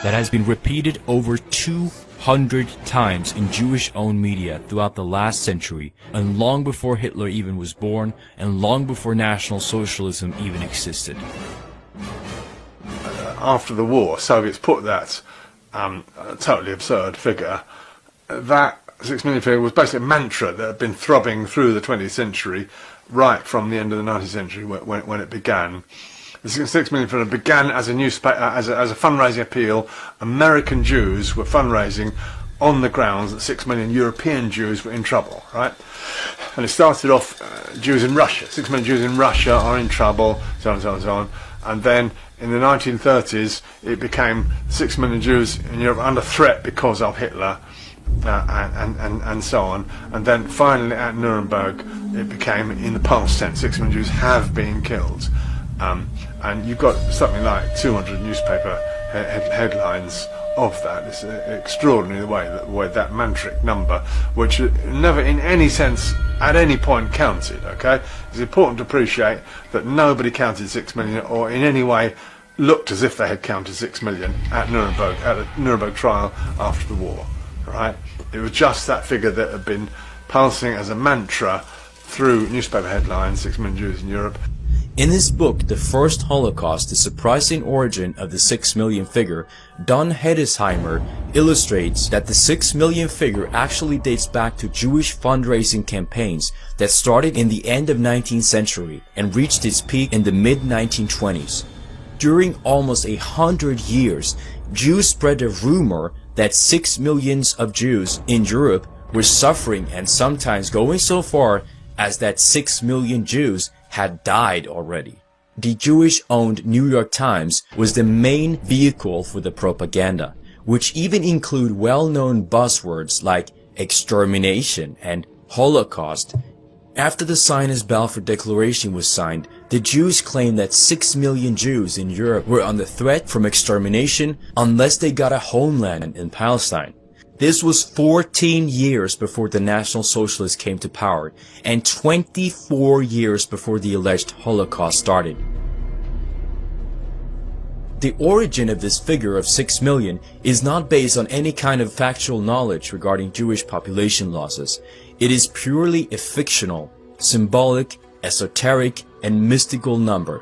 that has been repeated over 200 times in Jewish-owned media throughout the last century, and long before Hitler even was born, and long before National Socialism even existed. After the war, Soviets put that totally absurd figure. That 6 million figure was basically a mantra that had been throbbing through the 20th century, right from the end of the 19th century when it began. The 6 million figure began as a newspaper, as a fundraising appeal. American Jews were fundraising on the grounds that 6 million European Jews were in trouble, right? And it started off Jews in Russia. 6 million Jews in Russia are in trouble, so on and so on and so on. And then in the 1930s, it became 6 million Jews in Europe under threat because of Hitler, and so on. And then finally at Nuremberg, it became in the past tense. 6 million Jews have been killed. And you've got something like 200 newspaper headlines of that. It's extraordinary the way that mantric number, which never in any sense at any point counted, okay? It's important to appreciate that nobody counted 6 million or in any way looked as if they had counted 6 million at Nuremberg, at a Nuremberg trial after the war, right? It was just that figure that had been pulsing as a mantra through newspaper headlines, 6 million Jews in Europe. In his book, The First Holocaust, The Surprising Origin of the 6 Million Figure, Don Hedesheimer illustrates that the 6 million figure actually dates back to Jewish fundraising campaigns that started in the end of 19th century and reached its peak in the mid-1920s. During almost 100 years, Jews spread a rumor that 6 million of Jews in Europe were suffering, and sometimes going so far as that 6 million Jews had died already. The Jewish-owned New York Times was the main vehicle for the propaganda, which even include well-known buzzwords like extermination and Holocaust. After the Zionist Balfour Declaration was signed, the Jews claimed that 6 million Jews in Europe were under threat from extermination unless they got a homeland in Palestine. This was 14 years before the National Socialists came to power, and 24 years before the alleged Holocaust started. The origin of this figure of 6 million is not based on any kind of factual knowledge regarding Jewish population losses. It is purely a fictional, symbolic, esoteric, and mystical number.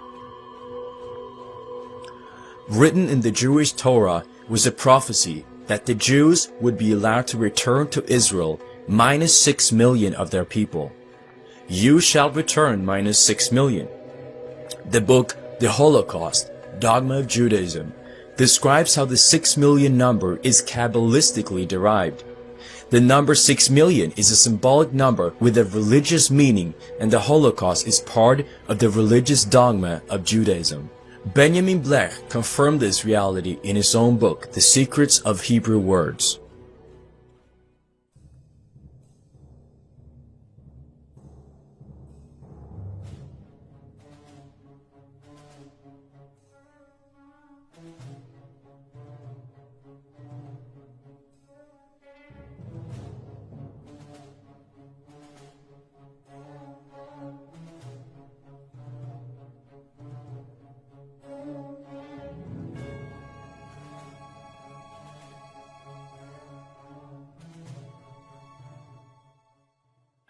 Written in the Jewish Torah was a prophecy that the Jews would be allowed to return to Israel minus 6 million of their people. You shall return minus 6 million. The book, The Holocaust, Dogma of Judaism, describes how the 6 million number is Kabbalistically derived. The number 6 million is a symbolic number with a religious meaning, and the Holocaust is part of the religious dogma of Judaism. Benjamin Blech confirmed this reality in his own book, The Secrets of Hebrew Words.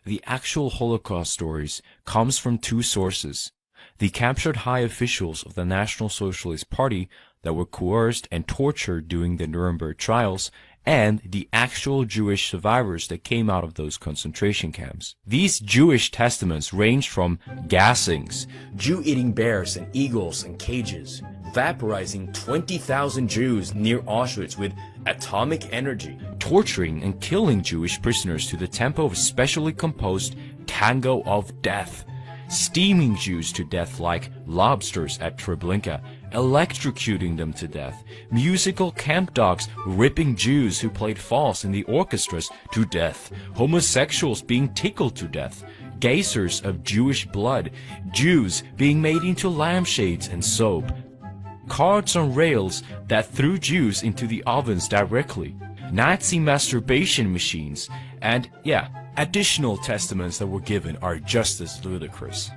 The actual Holocaust stories comes from two sources: the captured high officials of the National Socialist Party that were coerced and tortured during the Nuremberg trials, and the actual Jewish survivors that came out of those concentration camps. These Jewish testaments range from gassings, Jew-eating bears and eagles in cages, vaporizing 20,000 Jews near Auschwitz with atomic energy, torturing and killing Jewish prisoners to the tempo of specially composed Tango of Death, steaming Jews to death like lobsters at Treblinka, electrocuting them to death, musical camp dogs ripping Jews who played false in the orchestras to death, homosexuals being tickled to death, geysers of Jewish blood, Jews being made into lampshades and soap, carts on rails that threw Jews into the ovens directly, Nazi masturbation machines, and yeah, additional testaments that were given are just as ludicrous.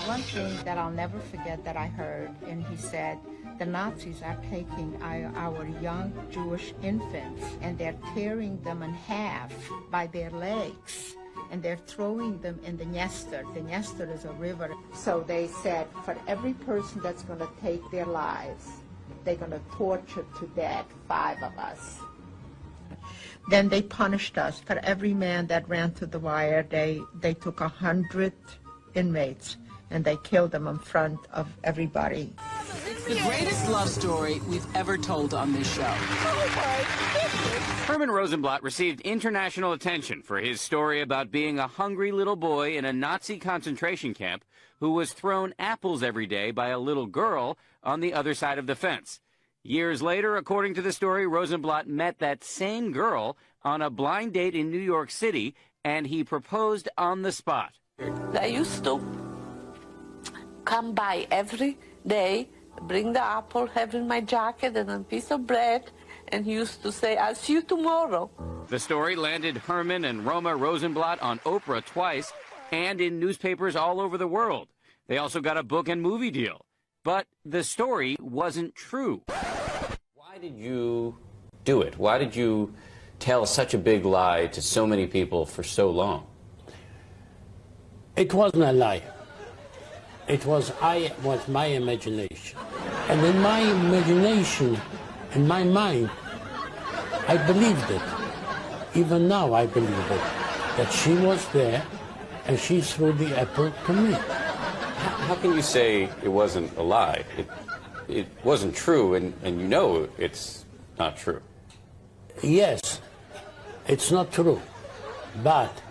One thing that I'll never forget that I heard, and he said, the Nazis are taking our young Jewish infants and they're tearing them in half by their legs and they're throwing them in the Dniester. The Dniester is a river. So they said, for every person that's going to take their lives, they're going to torture to death 5 of us. Then they punished us. For every man that ran to the wire, they took 100 inmates and they killed them in front of everybody. The greatest love story we've ever told on this show. Herman Rosenblatt received international attention for his story about being a hungry little boy in a Nazi concentration camp who was thrown apples every day by a little girl on the other side of the fence. Years later, according to the story, Rosenblatt met that same girl on a blind date in New York City, and he proposed on the spot. I used to come by every day, bring the apple, have in my jacket and a piece of bread, and he used to say, I'll see you tomorrow. The story landed Herman and Roma Rosenblatt on Oprah twice and in newspapers all over the world. They also got a book and movie deal. But the story wasn't true. Why did you do it? Why did you tell such a big lie to so many people for so long? It wasn't a lie. It was my imagination. And in my imagination, in my mind, I believed it. Even now I believe it. That she was there and she threw the apple to me. How can you say it wasn't a lie? It wasn't true, and you know it's not true. Yes, it's not true. But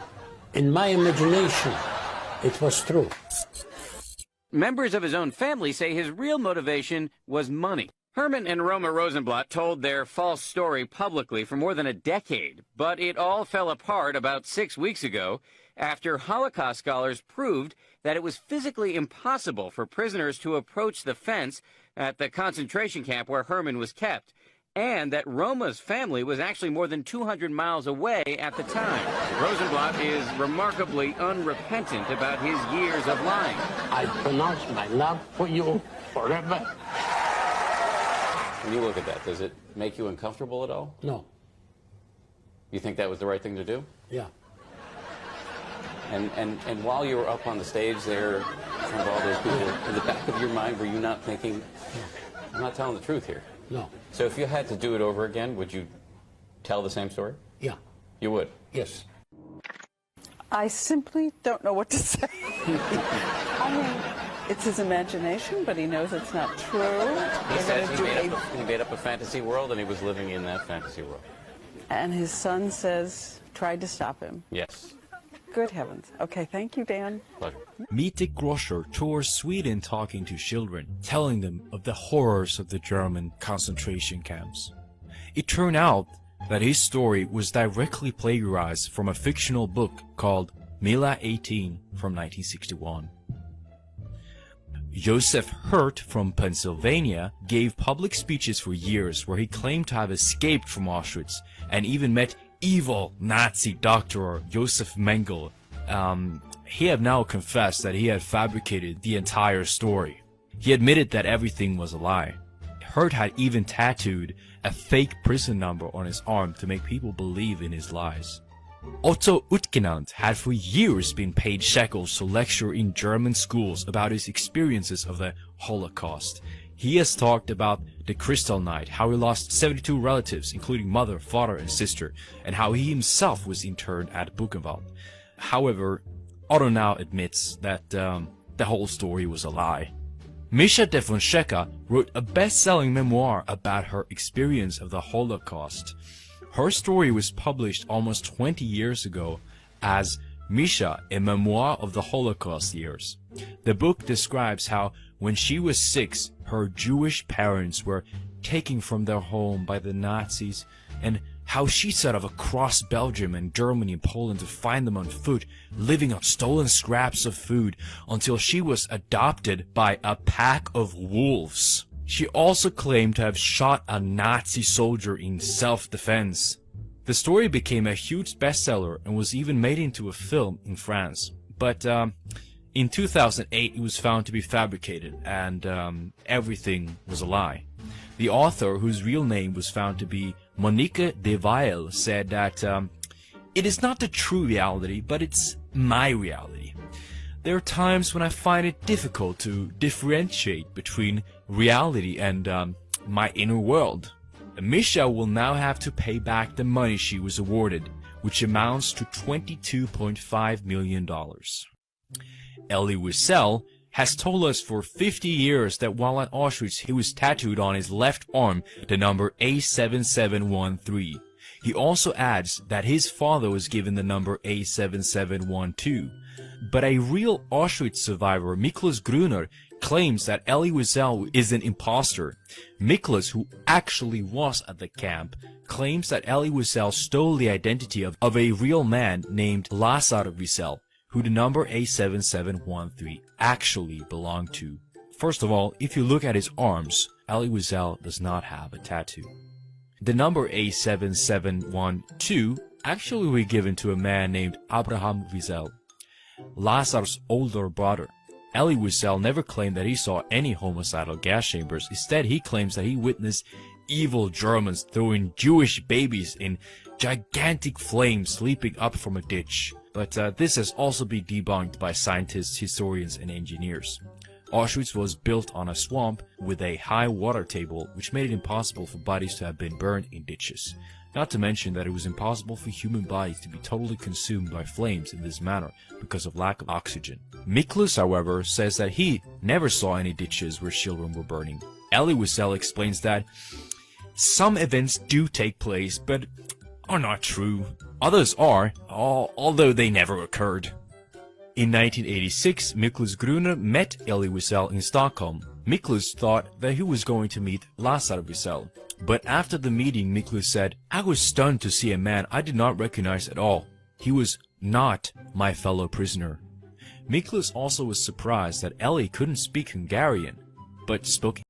in my imagination, it was true. Members of his own family say his real motivation was money. Herman and Roma Rosenblatt told their false story publicly for more than a decade, but it all fell apart about 6 weeks ago after Holocaust scholars proved that it was physically impossible for prisoners to approach the fence at the concentration camp where Herman was kept, and that Roma's family was actually more than 200 miles away at the time. Rosenblatt is remarkably unrepentant about his years of lying. I pronounce my love for you forever. When you look at that, does it make you uncomfortable at all? No. You think that was the right thing to do? Yeah. And while you were up on the stage there in front of all those people, in the back of your mind, were you not thinking, I'm not telling the truth here? No. So if you had to do it over again, would you tell the same story? Yeah. You would? Yes. I simply don't know what to say. I mean, it's his imagination, but he knows it's not true. He says he made up a fantasy world, and he was living in that fantasy world. And his son says, tried to stop him. Yes. Good heavens. Okay, thank you, Dan. Pleasure. Meet Dick Groscher tours Sweden talking to children, telling them of the horrors of the German concentration camps. It turned out that his story was directly plagiarized from a fictional book called Mila 18 from 1961. Joseph Hurt from Pennsylvania gave public speeches for years where he claimed to have escaped from Auschwitz and even met evil Nazi doctor Josef Mengele. He had now confessed that he had fabricated the entire story. He admitted that everything was a lie. Hurt had even tattooed a fake prison number on his arm to make people believe in his lies. Otto Utgenant had for years been paid shekels to lecture in German schools about his experiences of the Holocaust. He has talked about the Kristallnacht, how he lost 72 relatives, including mother, father, and sister, and how he himself was interned at Buchenwald. However, Otto now admits that the whole story was a lie. Misha de Fonseca wrote a best-selling memoir about her experience of the Holocaust. Her story was published almost 20 years ago as Misha, a memoir of the Holocaust years. The book describes how, when she was 6, her Jewish parents were taken from their home by the Nazis, and how she set off across Belgium and Germany and Poland to find them on foot, living on stolen scraps of food, until she was adopted by a pack of wolves. She also claimed to have shot a Nazi soldier in self-defense. The story became a huge bestseller and was even made into a film in France. But In 2008, it was found to be fabricated, and everything was a lie. The author, whose real name was found to be Monique de Weil, said that it is not the true reality, but it's my reality. There are times when I find it difficult to differentiate between reality and my inner world. Misha will now have to pay back the money she was awarded, which amounts to $22.5 million. Elie Wiesel has told us for 50 years that while at Auschwitz he was tattooed on his left arm the number A7713. He also adds that his father was given the number A7712. But a real Auschwitz survivor, Miklas Gruner, claims that Elie Wiesel is an imposter. Miklas, who actually was at the camp, claims that Elie Wiesel stole the identity of a real man named Lazar Wiesel, who the number A7713 actually belonged to. First of all, if you look at his arms, Elie Wiesel does not have a tattoo. The number A7712 actually was given to a man named Abraham Wiesel, Lazar's older brother. Elie Wiesel never claimed that he saw any homicidal gas chambers. Instead, he claims that he witnessed evil Germans throwing Jewish babies in gigantic flames leaping up from a ditch. But this has also been debunked by scientists, historians, and engineers. Auschwitz was built on a swamp with a high water table, which made it impossible for bodies to have been burned in ditches. Not to mention that it was impossible for human bodies to be totally consumed by flames in this manner because of lack of oxygen. Miklas, however, says that he never saw any ditches where children were burning. Elie Wiesel explains that some events do take place, but are not true. Others are, although they never occurred. In 1986, Miklas Gruner met Elie Wiesel in Stockholm. Miklas thought that he was going to meet Lazar Wiesel. But after the meeting, Miklas said, "I was stunned to see a man I did not recognize at all. He was not my fellow prisoner." Miklas also was surprised that Elie couldn't speak Hungarian, but spoke